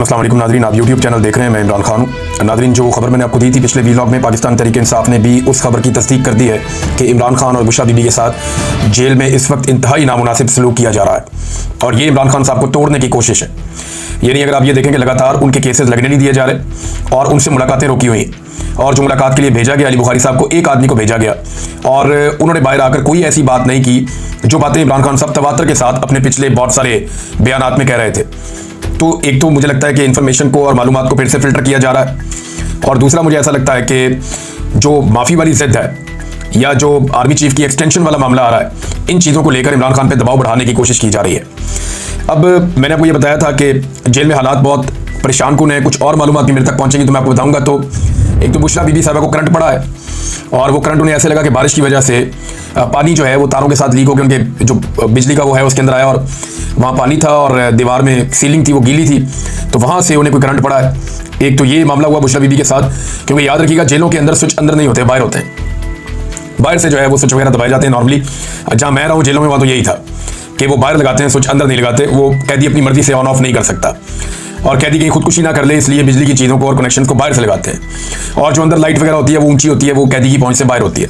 अस्सलाम वालेकुम नाज़रीन, आप यूट्यूब चैनल देख रहे हैं। मैं इमरान खान हूँ। नाज़रीन, जो खबर मैंने आपको दी थी पिछले वीलॉग में, पाकिस्तान तहरीक इंसाफ ने भी उस खबर की तस्दीक कर दी है कि इमरान खान और बुशरा बीबी के साथ जेल में इस वक्त इंतहाई नामुनासिब सलूक किया जा रहा है और ये इमरान खान साहब को तोड़ने की कोशिश है। यानी अगर आप ये देखें कि लगातार उनके केसेस लगने नहीं दिए जा रहे और उनसे मुलाकातें रोकी हुई हैं और जो मुलाकात के लिए भेजा गया अली बुखारी साहब को, एक आदमी को भेजा गया और उन्होंने बाहर आकर कोई ऐसी बात नहीं की जो बातें इमरान खान साहब तवातर के साथ अपने पिछले बहुत सारे बयानात में कह रहे थे। तो एक तो मुझे लगता है कि इन्फॉर्मेशन को और मालूमात को फिर से फिल्टर किया जा रहा है और दूसरा मुझे ऐसा लगता है कि जो माफ़ी वाली जिद है या जो आर्मी चीफ की एक्सटेंशन वाला मामला आ रहा है, इन चीज़ों को लेकर इमरान खान पे दबाव बढ़ाने की कोशिश की जा रही है। अब मैंने आपको ये बताया था कि जेल में हालात बहुत परेशान कुन है। कुछ और मालूमात भी मेरे तक पहुँचेंगी तो मैं आपको बताऊँगा। तो एक तो बुशरा बीबी साहबा को करंट पड़ा है और वो करंट उन्हें ऐसे लगा कि बारिश की वजह से पानी जो है वो तारों के साथ लीक होकर उनके जो बिजली का वो है उसके अंदर आया और वहाँ पानी था और दीवार में सीलिंग थी वो गीली थी, तो वहाँ से उन्हें कोई करंट पड़ा है। एक तो ये मामला हुआ बुशरा बीबी के साथ, क्योंकि याद रखिएगा जेलों के अंदर स्विच अंदर नहीं होते, बाहर होते हैं। बाहर से जो है वो स्विच वगैरह दबाए जाते हैं। नॉर्मली जहाँ मैं रहा हूँ जेलों में वहाँ तो यही था कि वो बाहर लगाते हैं, स्विच अंदर नहीं लगाते। वो कैदी अपनी मर्जी से ऑन ऑफ नहीं कर सकता और कैदी कहीं खुदकुशी ना कर ले, इसलिए बिजली की चीज़ों को और कनेक्शन को बाहर से लगाते हैं और जो अंदर लाइट वगैरह होती है वो ऊंची होती है, वो कैदी की पहुंच से बाहर होती है।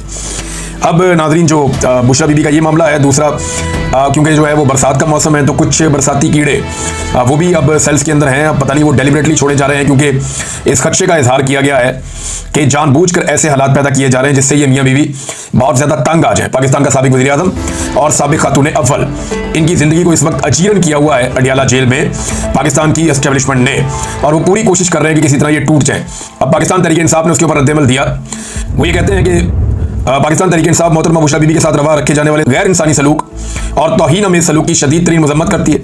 अब नाजरीन, जो बुशरा बीबी का ये मामला है। दूसरा, क्योंकि जो है वो बरसात का मौसम है तो कुछ बरसाती कीड़े वो भी अब सेल्स के अंदर हैं। अब पता नहीं वो डेलिबरेटली छोड़े जा रहे हैं, क्योंकि इस खदशे का इजहार किया गया है कि जानबूझकर ऐसे हालात पैदा किए जा रहे हैं जिससे ये मियाँ बीवी बहुत ज़्यादा तंग आ जाए। पाकिस्तान का साबिक वज़ीर आज़म और साबिक खातून अव्वल, इनकी ज़िंदगी को इस वक्त अजीरन किया हुआ है अडियाला जेल में पाकिस्तान की एस्टेब्लिशमेंट ने, और वो पूरी कोशिश कर रहे हैं कि किसी तरह ये टूट जाए। अब पाकिस्तान तहरीक इंसाफ ने उसके ऊपर रद्द-ए-अमल दिया। वो ये कहते हैं कि पाकिस्तान तहरीक इंसाफ मोहतरमा बुशरा बीबी के साथ रवा रखे जाने वाले गैर इंसानी सलूक और तौहीन अमेज़ सलूक की शदीद तरीन मजम्मत करती है।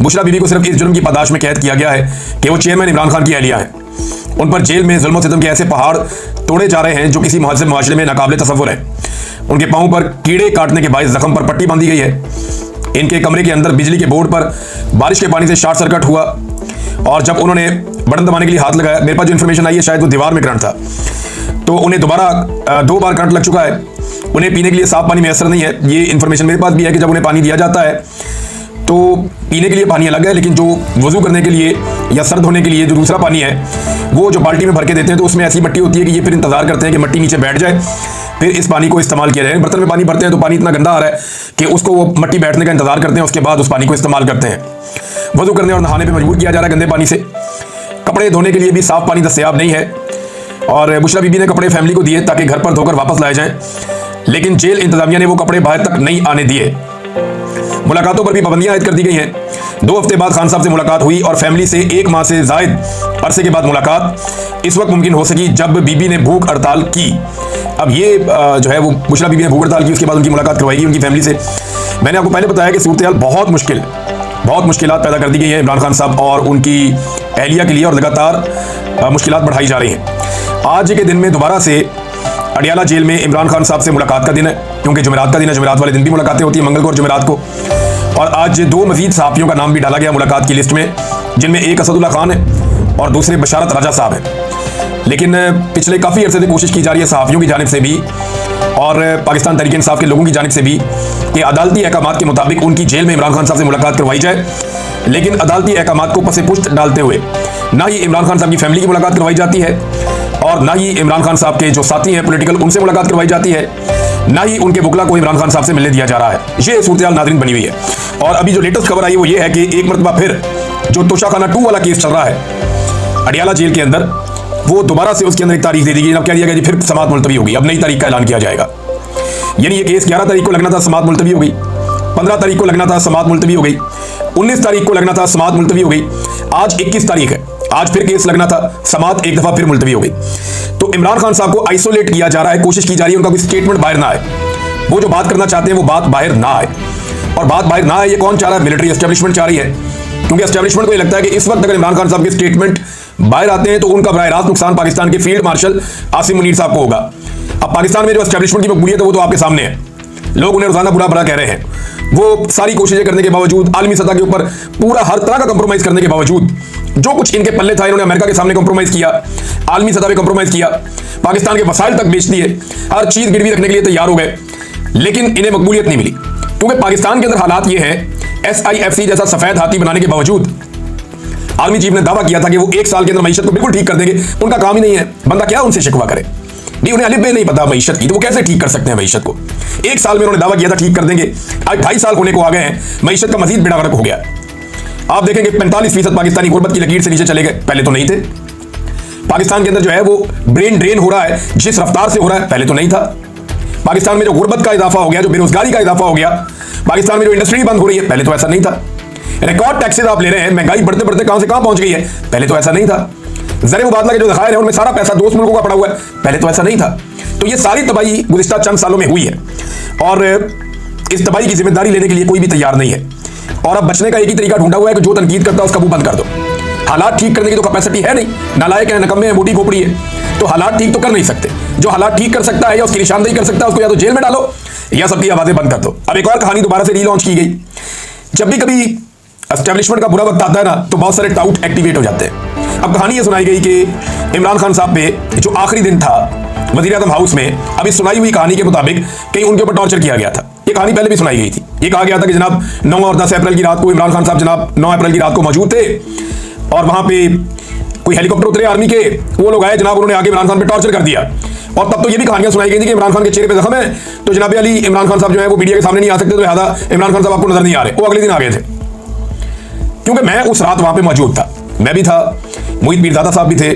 बुशरा बीबी को सिर्फ इस जुर्म की पादाश में कैद किया गया है कि वो चेयरमैन इमरान खान की अहलिया हैं। उन पर जेल में जुल्म सितम के ऐसे पहाड़ तोड़े जा रहे हैं जो किसी महज़ब मुआशरे में नाकाबिले तसव्वुर है। उनके पाँव पर कीड़े काटने के बायस जख्म पर पट्टी बांधी गई है। इनके कमरे के अंदर बिजली के बोर्ड पर बारिश के पानी से शॉर्ट सर्किट हुआ और जब उन्होंने बटन दबाने के लिए हाथ लगाया, मेरे पास जो इन्फॉर्मेशन आई है शायद वो दीवार में करंट था, तो उन्हें दोबारा 2 बार करंट लग चुका है। उन्हें पीने के लिए साफ पानी मैसर नहीं है। ये इन्फॉर्मेशन मेरे पास भी है कि जब उन्हें पानी दिया जाता है तो पीने के लिए पानी अलग है, लेकिन जो वज़ू करने के लिए या सर्द होने के लिए जो दूसरा पानी है वो जो बाल्टी में भर के देते हैं तो उसमें ऐसी मिट्टी होती है कि ये फिर इंतज़ार करते हैं कि मिट्टी नीचे बैठ जाए, फिर इस पानी को इस्तेमाल किया जाए। बर्तन में पानी भरते हैं तो पानी इतना गंदा आ रहा है कि उसको वो मिट्टी बैठने का इंतज़ार करते हैं, उसके बाद उस पानी को इस्तेमाल करते हैं। वज़ू करने और नहाने पर मजबूर किया जा रहा है गंदे पानी से। कपड़े धोने के लिए भी साफ़ पानी दस्तयाब नहीं है और बुशरा बीबी ने कपड़े फैमिली को दिए ताकि घर पर धोकर वापस लाए जाएं, लेकिन जेल इंतजामिया ने वो कपड़े बाहर तक नहीं आने दिए। मुलाकातों पर भी पाबंदियां आयद कर दी गई हैं। 2 हफ्ते बाद खान साहब से मुलाकात हुई और फैमिली से 1 माह से जायद अरसे के बाद मुलाकात इस वक्त मुमकिन हो सकी जब बीबी ने भूख हड़ताल की। अब ये जो है वो बुशरा बीबी ने भूख हड़ताल की, उसके बाद उनकी मुलाकात करवाएगी उनकी फैमिली से। मैंने आपको पहले बताया कि सूरत हाल बहुत मुश्किलात पैदा कर दी गई है इमरान खान साहब और उनकी अहलिया के लिए और लगातार मुश्किलात बढ़ाई जा रही हैं। आज के दिन में दोबारा से अडियाला जेल में इमरान खान साहब से मुलाकात का दिन है, क्योंकि जुमेरात का दिन है। जुमेरात वाले दिन भी मुलाकातें होती हैं, मंगल को और जुमेरात को। और आज 2 मजीद सहाफ़ियों का नाम भी डाला गया मुलाकात की लिस्ट में, जिनमें एक असदुल्ला खान है और दूसरे बशारत राजा साहब हैं। लेकिन पिछले काफ़ी अरसे से कोशिश की जा रही है सहाफ़ियों की जानिब से भी और पाकिस्तान तहरीक इंसाफ के लोगों की जानिब से भी कि अदालती अहकामात के मुताबिक उनकी जेल में इमरान खान साहब से मुलाकात करवाई जाए, लेकिन अदालती अहकामात को पसे पुश्त डालते हुए ना ही इमरान खान साहब की फैमिली की मुलाकात करवाई जाती है और ना ही इमरान खान साहब के जो साथी हैं पॉलिटिकल उनसे मुलाकात करवाई जाती है, ना ही उनके वकला को इमरान खान साहब से मिलने दिया जा रहा है। ये सूरत हाल नाज़रीन बनी हुई है। और अभी जो लेटेस्ट खबर आई वो ये है कि एक मरतबा फिर जो तोशाखाना 2 वाला केस चल रहा है अडियाला जेल के अंदर, वो दोबारा से उसके अंदर एक तारीख दे दी गई। अब कह दिया गया जी फिर समाअत मुलतवी होगी, अब नई तारीख का ऐलान किया जाएगा। यानी ये केस 11 तारीख को लगना था, समाअत मुलतवी हो गई। 15 तारीख को लगना था, समाअत मुलतवी हो गई। 19 तारीख को लगना था, समाअत मुलतवी हो गई। आज 21 तारीख है, आज फिर केस लगना था, समाअत एक दफा फिर मुलतवी हो गई। तो इमरान खान साहब को आइसोलेट किया जा रहा है, कोशिश की जा रही है उनका कोई स्टेटमेंट बाहर ना आए, वो जो बात करना चाहते हैं वो बात बाहर ना आए। और बात बाहर ना आए ये कौन चाह रहा है? मिलिट्री एस्टेब्लिशमेंट चाह रही है, क्योंकि एस्टेब्लिशमेंट को ये लगता है कि इस वक्त अगर इमरान खान साहब के स्टेटमेंट बाहर आते हैं तो उनका बराह रास्त नुकसान पाकिस्तान के फील्ड मार्शल आसिम मुनीर साहब को होगा। अब पाकिस्तान में जो एस्टेब्लिशमेंट की मकबूलियत है वो तो आपके सामने है, लोग उन्हें रोजाना बुरा भला कह रहे हैं। वो सारी कोशिशें करने के बावजूद, आलमी सतह के ऊपर पूरा हर तरह का कंप्रोमाइज करने के बावजूद, जो कुछ इनके पल्ले था इन्होंने अमेरिका के सामने कंप्रोमाइज किया, आलमी सतह पे कंप्रोमाइज किया, पाकिस्तान के वसाइल तक बेच दिए, हर चीज गिरवी रखने के लिए तैयार हो गए, लेकिन इन्हें मकबूलियत नहीं मिली। क्योंकि पाकिस्तान के अंदर हालात ये हैं, SIFC जैसा सफेद हाथी बनाने के बावजूद आर्मी चीफ ने दावा किया था कि वो 1 साल के अंदर मईशत को बिल्कुल ठीक कर देंगे। उनका काम ही नहीं है, बंदा क्या उनसे शिकवा करे? नहीं, उन्हें अलिफ बे नहीं पता मईशत की, तो वो कैसे ठीक कर सकते हैं मईशत को? 1 साल में उन्होंने दावा किया था ठीक कर देंगे, आज 2.5 साल होने को आ गए हैं, मईशत का मजीद बेड़ा गर्क हो गया। आप देखेंगे 45% पाकिस्तानी गुर्बत की लकीर से नीचे चले गए, पहले तो नहीं थे। पाकिस्तान के अंदर जो है वो ब्रेन ड्रेन हो रहा है जिस रफ्तार से हो रहा है, पहले तो नहीं था। पाकिस्तान में जो गुर्बत का इजाफा हो गया, जो बेरोजगारी का इजाफा हो गया, पाकिस्तान में जो इंडस्ट्री बंद हो रही है, पहले तो ऐसा नहीं था। रिकॉर्ड टैक्सेस आप ले रहे हैं, महंगाई बढ़ते बढ़ते कहां से कहां पहुंच गई है, पहले तो ऐसा नहीं था। ज़र मुबादला के जो ज़खायर है उनमें सारा पैसा दोस्त मुल्कों का पड़ा हुआ है, पहले तो ऐसा नहीं था। तो ये सारी तबाही गुज़िश्ता चंद सालों में हुई है और इस तबाही की जिम्मेदारी लेने के लिए कोई भी तैयार नहीं है। और अब बचने का एक ही तरीका ढूंढा हुआ है कि जो तनकीद करता है उसका मुंह बंद कर दो। हालात ठीक करने की तो कैपेसिटी है नहीं, नालायक है, नकम्मे है, मोटी खोपड़ी है, तो हालात ठीक तो कर नहीं सकते। जो हालात ठीक कर सकता है या उसकी निशानदेही कर सकता है उसको या तो जेल में डालो या सबकी आवाजें बंद कर दो। अब एक और कहानी दोबारा से रीलॉन्च की गई। जब भी कभी एस्टेब्लिशमेंट का बुरा वक्त आता है ना, तो बहुत सारे टाउट एक्टिवेट हो जाते हैं। अब कहानी ये सुनाई गई कि इमरान खान साहब पे जो आखिरी दिन था वज़ीर आज़म हाउस में, अभी सुनाई हुई कहानी के मुताबिक कहीं उनके ऊपर टॉर्चर किया गया था। ये कहानी पहले भी सुनाई गई थी। ये कहा गया था कि जनाब 9 और 10 अप्रैल की रात को इमरान खान साहब जनाब 9 अप्रैल की रात को मौजूद थे और वहां पे कोई हेलीकॉप्टर उतरे आर्मी के, वो लोग आए जनाब, उन्होंने आगे इमरान खान पे टॉर्चर कर दिया। और तब तो ये भी कहानियां सुनाई गई थी कि इमरान खान के चेहरे पे जख्म है, तो जनाब अली इमरान खान साहब जो है वो मीडिया के सामने नहीं आ सकते, तो लिहाजा इमरान खान साहब आपको नजर नहीं आ रहे। वो अगले दिन आ गए थे, क्योंकि मैं उस रात वहां पे मौजूद था। मैं भी था, मोहित मीरजादा साहब भी थे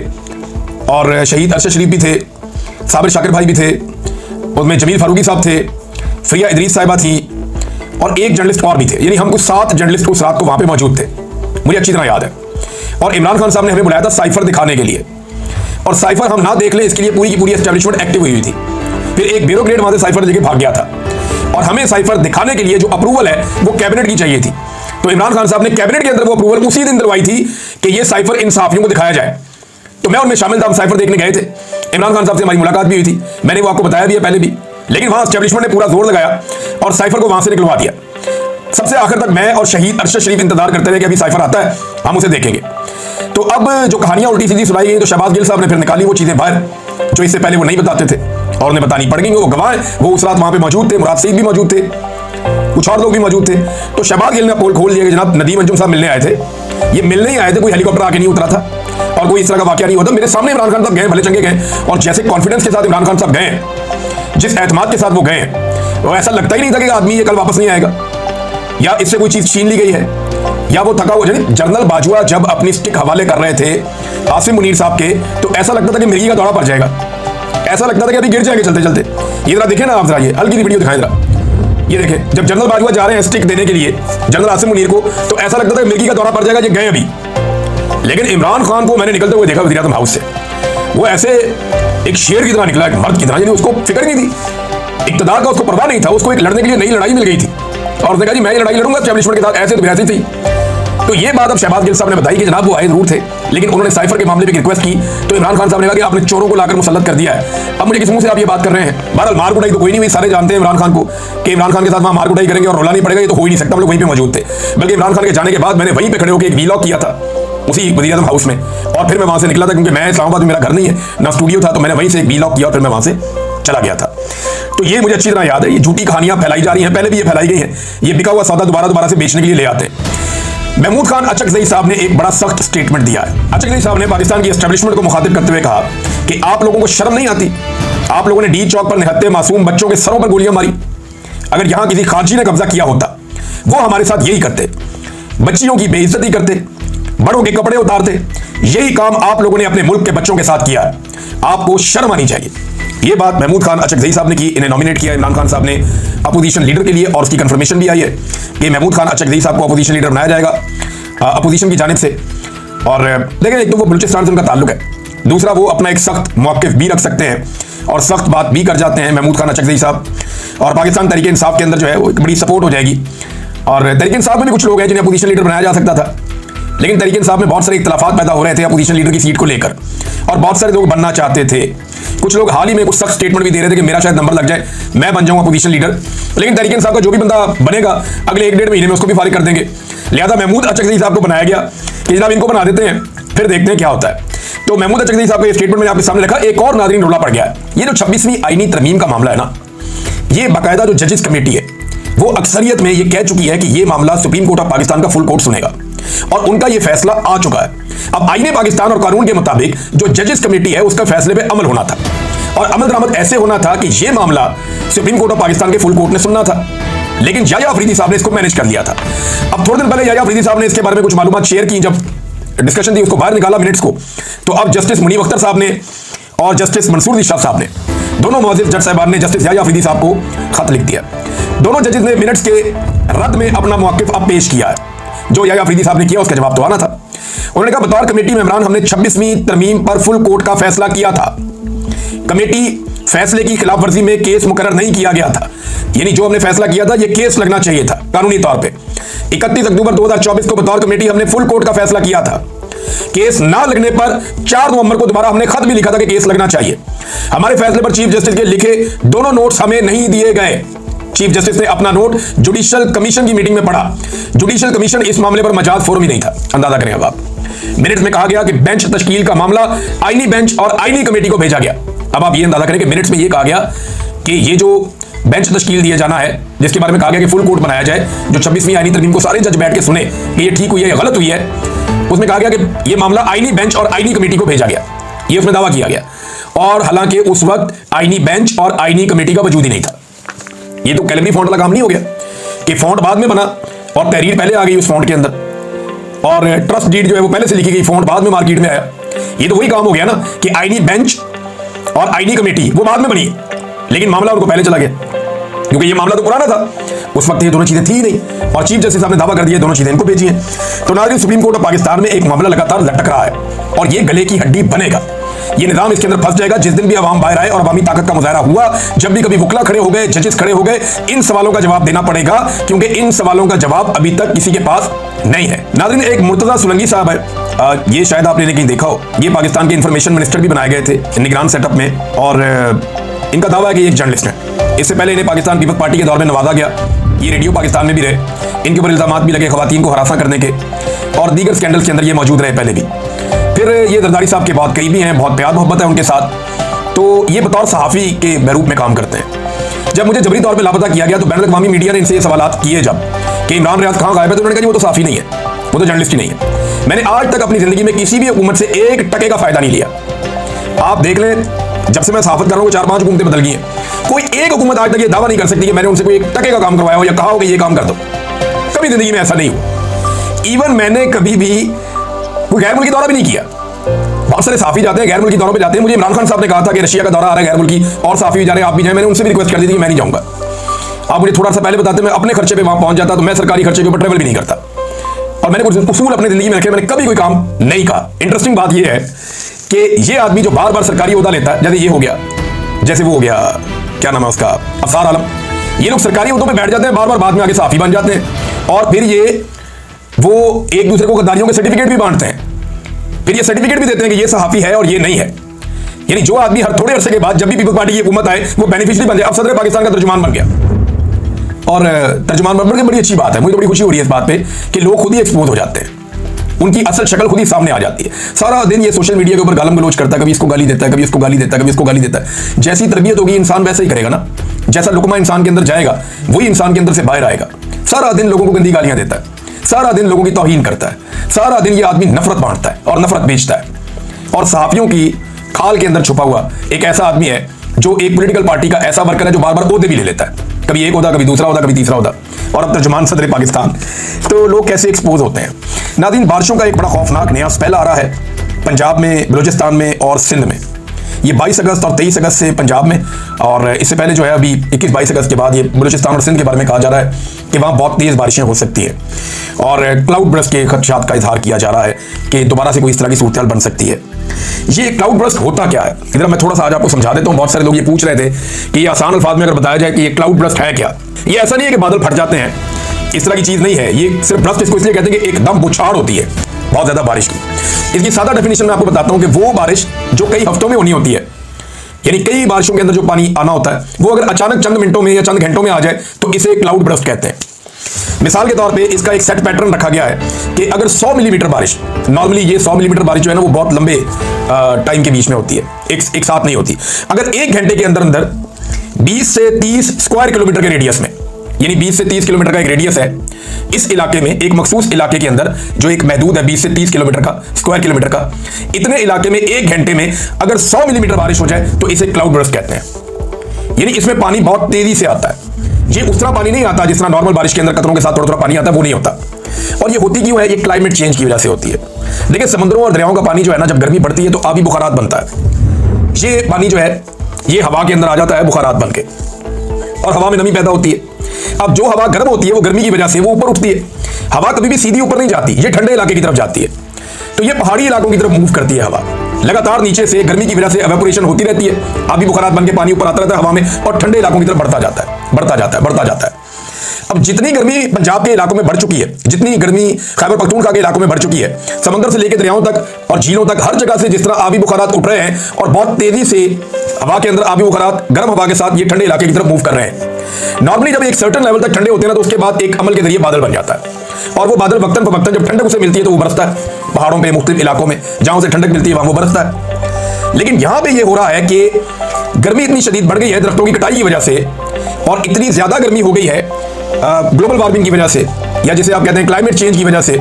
और शहीद अरशद शरीफ भी थे, साबिर शाकिर भाई भी थे, उसमें जमील फारूकी साहब थे, फ्रिया इदरीस साहिबा थी और एक जर्नलिस्ट और भी थे। यानी हम कुछ 7 जर्नलिस्ट उस रात को वहां पे मौजूद थे, मुझे अच्छी तरह याद है। और इमरान खान साहब ने हमें बुलाया था साइफर दिखाने के लिए, और साइफर हम ना देख लें इसके लिए पूरी की पूरी एस्टेब्लिशमेंट एक्टिव हुई थी। फिर एक ब्यूरोक्रेट वहां से साइफर लेके भाग गया था और हमें साइफर दिखाने के लिए जो अप्रूवल है वो कैबिनेट की चाहिए थी। तो इमरान खान साहब ने कैबिनेट के अंदर वो अप्रूवल उसी दिन दिलवाई थी कि ये साइफर इन सहाफियों को दिखाया जाए। तो मैं उनमें शामिल था, हम साइफर देखने गए थे। इमरान खान साहब से हमारी मुलाकात भी हुई थी, मैंने वो आपको बताया भी है पहले भी। लेकिन वहां एस्टेब्लिशमेंट ने पूरा जोर लगाया और साइफर को वहां से निकलवा दिया। सबसे आखिर तक मैं और शहीद अरशद शरीफ इंतजार करते रहे कि अभी साइफर आता है, हम उसे देखेंगे। तो अब जो कहानियां उल्टी सीधी सुनाई गई, तो शहबाज गिल साहब ने फिर निकाली वो चीजें बाहर जो इससे पहले वो नहीं बताते थे और उन्हें बतानी पड़ गई। वो गवाह हैं, वो उस रात वहां पे मौजूद थे, मुराद सईद भी मौजूद थे, कुछ और लोग भी मौजूद थे। तो शहबाज गिल ने पोल खोल दिया कि जनाब नदीम अंजुम साहब मिलने आए थे। ये मिलने ही आए थे, कोई हेलीकॉप्टर आके नहीं उतरा था और कोई इस तरह का वाकया नहीं होता। मेरे सामने इमरान खान साहब गए, भले चंगे गए, और जैसे कॉन्फिडेंस के साथ इमरान खान साहब गए, जिस एतमाद के साथ वो गए, वो ऐसा लगता ही नहीं था कि आदमी ये कल वापस नहीं आएगा या इससे कोई चीज छीन ली गई है या वो थका हुआ। जनरल बाजवा जब अपनी स्टिक हवाले कर रहे थे आसिम मुनीर साहब के, तो ऐसा लगता था कि मिर्गी का दौरा पड़ जाएगा, ऐसा लगता था कि अभी गिर जाएंगे चलते चलते। ये जरा देखें ना आप, जरा ये हल्की सी वीडियो दिखाएं जरा, ये देखें। जब जनरल बाजवा जा रहे हैं स्टिक देने के लिए जनरल आसिम मुनीर को, तो ऐसा लगता था कि मिर्गी का दौरा पड़ जाएगा, ये गए अभी। लेकिन इमरान खान को मैंने निकलते हुए देखा वज़ीर आज़म हाउस से, वो ऐसे एक शेर की तरह निकला, एक मर्द की तरह, यानी उसको फिक्र नहीं थी, इक़्तिदार का उसको परवाह नहीं था। उसको एक लड़ने के लिए नई लड़ाई मिल गई थी और उसने कहा जी मैं ये लड़ाई लड़ूंगा एस्टेब्लिशमेंट के साथ, ऐसे तो वैसे थी। तो ये बात अब शहबाज गिल साहब ने बताई कि जनाब वो आए जरूर थे, लेकिन उन्होंने साइफर के मामले में रिक्वेस्ट की, तो इमरान खान साहब ने कहा कि आपने चोरों को लाकर मुसल्लत कर दिया है। अब मुझे किस मुंह से आप ये बात कर रहे हैं? बहरहाल मार कुटाई तो कोई नहीं हुई, सारे जानते हैं इमरान खान को कि इमरान खान के साथ वहां मार कुटाई करेंगे और रोला नहीं पड़ेगा, ये तो हो ही नहीं सकता। हम लोग वहीं पे मौजूद थे, बल्कि इमरान खान के जाने के बाद मैंने वहीं पे खड़े होकर एक वीलॉग किया था उसी वज़ीर आज़म हाउस में, और फिर मैं वहां से निकला था क्योंकि मैं इस्लामाबाद में मेरा घर नहीं है ना स्टूडियो था, तो मैंने वहीं से एक वीलॉग किया और फिर मैं वहां से चला गया था। तो ये मुझे अच्छी तरह याद है। ये झूठी कहानियां फैलाई जा रही हैं, पहले भी ये फैलाई गई हैं, ये बिका हुआ सौदा दोबारा से बेचने के लिए ले आते हैं। महमूद खान अचकज़ई साहब ने एक बड़ा सख्त स्टेटमेंट दिया है। अचकज़ई साहब ने पाकिस्तान की एस्टेब्लिशमेंट को मुखातिब करते हुए कहा कि आप लोगों को शर्म नहीं आती? आप लोगों ने डी चौक पर निहत्ते मासूम बच्चों के सरों पर गोलियां मारी। अगर यहां किसी खारजी ने कब्जा किया होता, वो हमारे साथ यही करते, बच्चियों की बेइज्जती करते, बड़ों के कपड़े उतारते। यही काम आप लोगों ने अपने मुल्क के बच्चों के साथ किया है, आपको शर्म आनी चाहिए। ये बात महमूद खान अचकज़ई साहब ने की। इन्हें नॉमिनेट किया इमरान खान साहब ने अपोजिशन लीडर के लिए और उसकी कंफर्मेशन भी आई है कि महमूद खान अचकज़ई साहब को अपोजिशन लीडर बनाया जाएगा अपोजिशन की जानिब से। और लेकिन एक तो वो बलूचिस्तान से उनका ताल्लुक है, दूसरा वो अपना एक सख्त मौक़िफ़ भी रख सकते हैं और सख्त बात भी कर जाते हैं महमूद खान अचकज़ई साहब। और पाकिस्तान तहरीक इंसाफ के अंदर जो है वो एक बड़ी सपोर्ट हो जाएगी। और तहरीक इंसाफ में भी कुछ लोग हैं जिन्हें अपोजिशन लीडर बनाया जा सकता था, लेकिन तहरीक इंसाफ में बहुत सारे इख्तलाफात पैदा हो रहे थे अपोजिशन लीडर की सीट को लेकर, और बहुत सारे लोग बनना चाहते थे। कुछ लोग हाल ही में कुछ सख्त स्टेटमेंट भी दे रहे थे कि मेरा शायद नंबर लग जाए, मैं बन जाऊंगा अपोजिशन लीडर। लेकिन तहरीक इंसाफ का जो भी बंदा बनेगा अगले 1-1.5 महीने में उसको भी फारिग कर देंगे। लिहाजा महमूद अचकज़ई साहब को बनाया गया कि जनाब इनको बना देते हैं, फिर देखते हैं क्या होता है। तो महमूद अचकज़ई साहब का ये स्टेटमेंट मैंने आपके सामने रखा। एक और नाज़रीन रोला पड़ गया है, ये जो 26वीं आईनी तरमीम का मामला है ना, ये बाकायदा जो जजेस कमेटी है वो अक्सरियत में ये कह चुकी है कि ये मामला सुप्रीम कोर्ट ऑफ पाकिस्तान का फुल कोर्ट सुनेगा। और उनका यह फैसला आ चुका है। अब आईने पाकिस्तान और कानून के मुताबिक जो जजेस कमेटी है उसका फैसले पे अमल होना था और अमल दरामद ऐसे होना था कि यह मामला सुप्रीम कोर्ट ऑफ पाकिस्तान के फुल कोर्ट ने सुनना था, लेकिन याह्या अफरीदी साहब ने इसको मैनेज कर लिया था। अब थोड़े दिन पहले याह्या अफरीदी साहब ने इसके बारे में कुछ मालूमात शेयर की, जब डिस्कशन थी उसको बाहर निकाला मिनट्स को, तो अब जस्टिस मुनीब अख्तर साहब ने और जस्टिस मंसूर निशात साहब ने, दोनों मुअज़्ज़िज़ जज साहबान ने जस्टिस याह्या अफरीदी साहब को खत लिख दिया। दोनों जजेस ने मिनट्स के रद्द में अपना मौक़िफ़ अब पेश किया है। जो याह्या अफरीदी साहब ने किया उसका जवाब तो आना था। उन्होंने कहा बतौर कमेटी मेंबरान हमने 26वीं तरमीम पर फुल कोर्ट का फैसला किया था। कमेटी फैसले की खिलाफ वर्जी में केस मुकर्रर नहीं किया गया था, यानी जो हमने फैसला किया था यह केस लगना चाहिए था कानूनी तौर पे। 31 अक्टूबर 2024 को बतौर कमेटी हमने फुल कोर्ट का फैसला किया था। केस ना लगने पर 4 नवंबर को दोबारा हमने खत भी लिखा था कि केस लगना चाहिए। हमारे फैसले पर चीफ जस्टिस के लिखे दोनों नोट्स हमें नहीं दिए गए। चीफ जस्टिस ने अपना नोट जुडिशियल कमीशन की मीटिंग में पढ़ा। जुडिशियल कमीशन इस मामले पर मजाज फोरम ही नहीं था। अंदाजा करें अब आप। मिनट्स में कहा गया कि बेंच तश्कील का मामला आईनी बेंच और आईनी कमेटी को भेजा गया। अब आप ये अंदाजा करें कि मिनट्स में ये कहा गया कि ये जो बेंच तश्कील दिया जाना है, जिसके बारे में कहा गया कि फुल कोर्ट बनाया जाए, जो 26वीं आईनी तरमीम को सारे जज बैठ के सुने कि ये ठीक हुई है या गलत हुई है, उसमें कहा गया कि ये मामला आईनी बेंच और आईनी कमेटी को भेजा गया। ये उसमें दावा किया गया, और हालांकि उस वक्त आईनी बेंच और आईनी कमेटी का वजूद ही नहीं था। ये तो कैलगरी फॉन्ट वाला काम नहीं हो गया कि फॉन्ट बाद में बना और तहरीर पहले आ गई उस फॉन्ट के अंदर, और ट्रस्ट डीड जो है वो पहले से लिखी गई, फॉन्ट बाद में मार्केट में आया। ये तो वही काम हो गया ना कि आईनी बेंच और आईनी कमेटी वो बाद में बनी, लेकिन मामला उनको पहले चला गया, क्योंकि ये मामला तो पुराना था। उस वक्त ये दोनों चीजें थी ही नहीं, और चीफ जस्टिस साहब ने दावा कर दिया दोनों चीजें इनको भेजी हैं। तो नाज़रीन, सुप्रीम कोर्ट ऑफ पाकिस्तान में एक मामला लगातार लटक रहा है और ये गले की हड्डी बनेगा। ये निजाम इसके अंदर फंस जाएगा जिस दिन भी अवाम बाहर आए और अवामी ताकत का मुजाहरा हुआ। जब भी कभी वकला खड़े हो गए, जजेस खड़े हो गए, इन सवालों का जवाब देना पड़ेगा, क्योंकि इन सवालों का जवाब अभी तक किसी के पास नहीं है। नाज़रीन, एक मुर्तज़ा सुलंगी साहब है, ये शायद आपने कहीं देखा हो। ये पाकिस्तान के इंफॉर्मेशन मिनिस्टर भी बनाए गए थे निगरान सेटअप में, और इनका दावा है कि एक जर्नलिस्ट है। इससे पहले इन्हें पाकिस्तान पीपल्स पार्टी के दौर में नवाजा गया। ये रेडियो पाकिस्तान में भी रहे, इनके ऊपर इल्जामात भी लगे खवातीन को हरासा करने के, और दीगर स्कैंडल्स के अंदर ये मौजूद रहे पहले भी। फिर ये जरदारी साहब के बहुत करीबी हैं, बहुत प्यार मोहब्बत है उनके साथ। तो ये बतौर सहाफ़ी के बहरूप में काम करते हैं। जब मुझे जबरी तौर पर लापता किया गया तो बैनुल अक़वामी मीडिया ने इनसे ये सवालात किए जब कि इमरान रियाज कहाँ गायब है, तो उन्होंने कहा वो तो सहाफ़ी नहीं है, वो तो जर्नलिस्ट ही नहीं है। मैंने आज तक अपनी ज़िंदगी में किसी भी हुकूमत से 1 टके का फ़ायदा नहीं लिया। आप देख लें, जब से मैं सहाफ़त कर रहा हूँ 4-5 हुकूमतें बदल गई हैं। कोई एक हुकूमत आज तक ये दावा नहीं कर सकती कि मैंने उनसे कोई 1 टके का काम करवाया हो या कहा हो कि ये काम कर दो। कभी ज़िंदगी में ऐसा नहीं हुआ। इवन मैंने कभी भी कोई गैर मुल्की दौरा भी नहीं किया। बहुत सारे साफ़ी जाते हैं, गैर मुल्की दौरों पे जाते हैं। मुझे इमरान खान साहब ने कहा था कि रशिया का दौरा आ रहा है गैर मुल्की, और साफ़ी भी जा रहे हैं, आप भी जाएं। मैंने उनसे भी रिक्वेस्ट कर दी थी कि मैं नहीं जाऊँगा। आप मुझे थोड़ा सा पहले बताते, मैं अपने खर्चे पे वहाँ पहुँच जाता, तो मैं सरकारी खर्चे के ऊपर ट्रैवल भी नहीं करता। और मैंने कुछ उसूल अपनी ज़िंदगी में रखे, मैंने कभी कोई काम नहीं कहा। इंटरेस्टिंग बात यह है कि ये आदमी जो बार बार सरकारी ओहदा लेता है, जैसे ये हो गया, जैसे वो हो गया, क्या नाम है उसका, अफसार आलम, ये लोग सरकारी ओहदों पे बैठ जाते हैं, बार बार बाद में आगे सहाफ़ी बन जाते हैं, और फिर ये वो एक दूसरे को गद्दारियों के सर्टिफिकेट भी बांटते हैं। फिर ये सर्टिफिकेट भी देते हैं कि ये सहाफ़ी है और ये नहीं है। यानी जो आदमी हर थोड़े अरसे के बाद जब भी पीपल्स पार्टी की हुकूमत आए वो बेनिफिशियरी बन जाए। अब सदर पाकिस्तान का तर्जुमान बन गया, और तर्जुमान बनने की बड़ी अच्छी बात है। मुझे तो बड़ी खुशी हो रही है इस बात पे कि लोग खुद ही एक्सपोज हो जाते हैं, उनकी असल शक्ल खुद ही सामने आ जाती है। सारा दिन ये सोशल मीडिया के ऊपर गालम गलोच करता है, कभी इसको गाली देता है, कभी इसको गाली देता है, कभी इसको गाली देता है। जैसी तरबियत होगी इंसान वैसा ही करेगा ना। जैसा लुकमा इंसान के अंदर जाएगा वही इंसान के अंदर से बाहर आएगा। सारा दिन लोगों को गंदी गालियां देता है, सारा दिन लोगों की तौहीन करता है, सारा दिन ये आदमी नफरत बांटता है और नफरत बेचता है। और सहाफ़ियों की खाल के अंदर छुपा हुआ एक ऐसा आदमी है जो एक पॉलिटिकल पार्टी का ऐसा वर्कर है जो बार बार ओहदे भी ले लेता है, कभी एक ओहदा, कभी दूसरा ओहदा, कभी तीसरा ओहदा, और अब तर्जुमान सदर पाकिस्तान। तो लोग कैसे एक्सपोज होते हैं। नाज़रीन, बारिशों का एक बड़ा खौफनाक नया स्पेल आ रहा है पंजाब में, बलूचिस्तान में और सिंध में। ये 22 अगस्त और 23 अगस्त से पंजाब में, और इससे पहले जो है अभी 21-22 अगस्त के बाद ये बलूचिस्तान और सिंध के बारे में कहा जा रहा है कि वहाँ बहुत तेज़ बारिशें हो सकती हैं, और क्लाउड बर्स्ट के खदशात का इजहार किया जा रहा है कि दोबारा से कोई इस तरह की सूरत बन सकती है। ये क्लाउड बर्स्ट होता क्या है, इधर मैं थोड़ा सा आज आपको समझा देता हूँ। बहुत सारे लोग ये पूछ रहे थे कि ये आसान अल्फाज में अगर बताया जाए कि ये क्लाउड बर्स्ट है क्या। ये ऐसा नहीं है कि बादल फट जाते हैं, इस तरह की चीज़ नहीं है। ये सिर्फ बर्स्ट इसको इसलिए कहते हैं कि एकदम बुछाड़ होती है बहुत ज़्यादा बारिश की। इसकी सादा डेफिनेशन मैं आपको बताता हूँ कि वो बारिश जो कई हफ्तों में होनी होती है, यानी कई बारिशों के अंदर जो पानी आना होता है, वो अगर अचानक चंद मिनटों में या चंद घंटों में आ जाए तो इसे क्लाउड बर्स्ट कहते हैं। मिसाल के तौर पे इसका एक सेट पैटर्न रखा गया है कि अगर 100 मिलीमीटर बारिश, नॉर्मली ये 100 मिलीमीटर बारिश जो है ना वो बहुत लंबे टाइम के बीच में होती है, एक साथ नहीं होती। अगर 1 घंटे के अंदर अंदर 20 से 30 स्क्वायर किलोमीटर के रेडियस में यानी 20 से 30 किलोमीटर का एक रेडियस है। इस इलाके में, एक मखसूस इलाके के अंदर जो एक महदूद है 20 से 30 किलोमीटर का, स्क्वायर किलोमीटर का, इतने इलाके में 1 घंटे में अगर 100 मिलीमीटर बारिश हो जाए तो इसे क्लाउड बर्स्ट कहते हैं। यानी इसमें पानी बहुत तेजी से आता है। ये उस तरह पानी नहीं आता जिस तरह नॉर्मल बारिश के अंदर कतरों के साथ थोड़ा थोड़ा पानी आता है, वो नहीं होता। और ये होती क्यों है? ये क्लाइमेट चेंज की वजह से होती है। देखिए, समुद्रों और दरियाओं का पानी जो है ना, जब गर्मी बढ़ती है तो आबी बुखारात बनता है। ये पानी जो है ये हवा के अंदर आ जाता है बुखारात बन के, और हवा में नमी पैदा होती है। अब जो हवा गर्म होती है वो गर्मी की वजह से वो ऊपर उठती है। हवा कभी भी सीधी ऊपर नहीं जाती, ये ठंडे इलाके की तरफ जाती है। तो ये पहाड़ी इलाकों की तरफ मूव करती है हवा। लगातार नीचे से गर्मी की वजह से एवेपोरेशन होती रहती है, आबी बुखारात बन के पानी ऊपर आता रहता है हवा में, और ठंडे इलाकों की तरफ बढ़ता जाता है, बढ़ता जाता है, बढ़ता जाता है। अब जितनी गर्मी पंजाब के इलाकों में बढ़ चुकी है, जितनी गर्मी खैबर पख्तूनख्वा के इलाकों में बढ़ चुकी है, समंदर से लेकर दरियाओं तक और झीलों तक हर जगह से जिस तरह आबी बुखारात उठ रहे हैं और बहुत तेजी से हवा के अंदर आबी बुखारात गर्म हवा के साथ ये ठंडे इलाके की तरफ मूव कर रहे हैं। नॉर्मली जब एक सर्टेन लेवल तक ठंडे होते हैं ना, तो उसके बाद एक अमल के जरिए बादल बन जाता है, और वो बादल वक्तन फवक्तन जब ठंडक उसे मिलती है तो वो बरसता है पहाड़ों पे, मुख्तलिफ इलाकों में जहां से ठंडक मिलती है वहां वो बरसता है। लेकिन यहां पे ये हो रहा है कि गर्मी इतनी शदीद बढ़ गई है दरख्तों की कटाई की वजह से, और इतनी ज्यादा गर्मी हो गई है ग्लोबल वार्मिंग की वजह से, या जिसे आप कहते हैं क्लाइमेट चेंज की वजह से।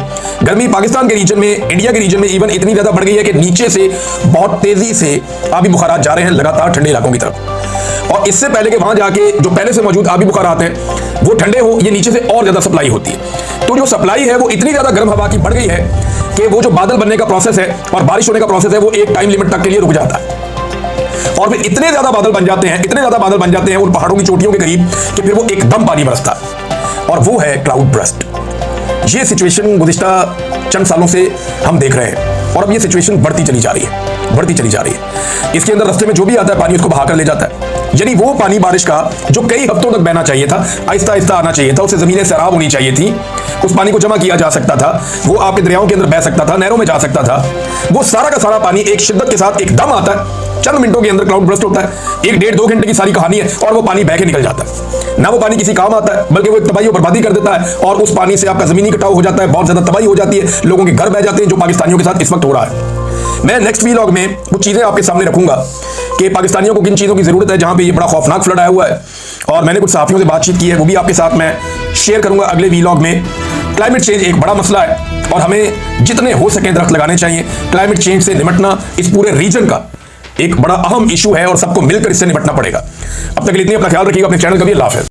गर्मी पाकिस्तान के रीजन में, इंडिया के रीजन में इवन इतनी ज्यादा बढ़ गई है कि नीचे से बहुत तेजी से आबी बुखारात जा रहे हैं लगातार ठंडे इलाकों की तरफ। और इससे पहले कि वहां जाके जो पहले से मौजूद आबी बुखारात हैं वो ठंडे हो, ये नीचे से और ज्यादा सप्लाई होती है। तो जो सप्लाई है वो इतनी ज्यादा गर्म हवा की बढ़ गई है कि वो जो बादल बनने का प्रोसेस है और बारिश होने का प्रोसेस है वो एक टाइम लिमिट तक के लिए रुक जाता है, और फिर इतने ज्यादा बादल बन जाते हैं, इतने ज्यादा बादल बन जाते हैं उन पहाड़ों की चोटियों के करीब कि फिर वो एकदम पानी बरसता है, और वो है क्लाउड बर्स्ट। ये सिचुएशन गुज़िश्ता चंद सालों से हम देख रहे हैं, और अब ये सिचुएशन बढ़ती चली जा रही है, बढ़ती चली जा रही है। इसके अंदर रास्ते में जो भी आता है पानी उसको बहा कर ले जाता है। यानी वो पानी बारिश का जो कई हफ्तों तक बहना चाहिए था, आहिस्ता आहिस्ता आना चाहिए था, उससे जमीनें सैराब होनी चाहिए थी, उस पानी को जमा किया जा सकता था, वो आपके दरियाओं के अंदर बह सकता था, नहरों में जा सकता था। वो सारा का सारा पानी एक शिद्दत के साथ एकदम आता है, चंद मिनटों के अंदर क्लाउड बर्स्ट होता है, 1-1.5-2 घंटे की सारी कहानी है, और वो पानी बह के निकल जाता है। ना वो पानी किसी काम आता है, बल्कि वो तबाही और बर्बादी कर देता है, और उस पानी से आपका जमीनी कटाव हो जाता है, बहुत ज्यादा तबाही हो जाती है, लोगों के घर बह जाते हैं, जो पाकिस्तानियों के साथ इस वक्त हो रहा है। मैं नेक्स्ट वीलॉग में कुछ चीजें आपके सामने रखूंगा कि पाकिस्तानियों को किन चीजों की जरूरत है जहां पे ये बड़ा खौफनाक फ्लड आया हुआ है, और मैंने कुछ साथियों से बातचीत की है, वो भी आपके साथ मैं शेयर करूंगा अगले वीलॉग में। क्लाइमेट चेंज एक बड़ा मसला है, और हमें जितने हो सकें दरख्त लगाने चाहिए। क्लाइमेट चेंज से निपटना इस पूरे रीजन का एक बड़ा अहम इशू है, और सबको मिलकर इससे निपटना पड़ेगा। अब तक के लिए इतनी, अपना ख्याल रखिएगा, अपने चैनल का भी अल्लाह हाफ़िज़।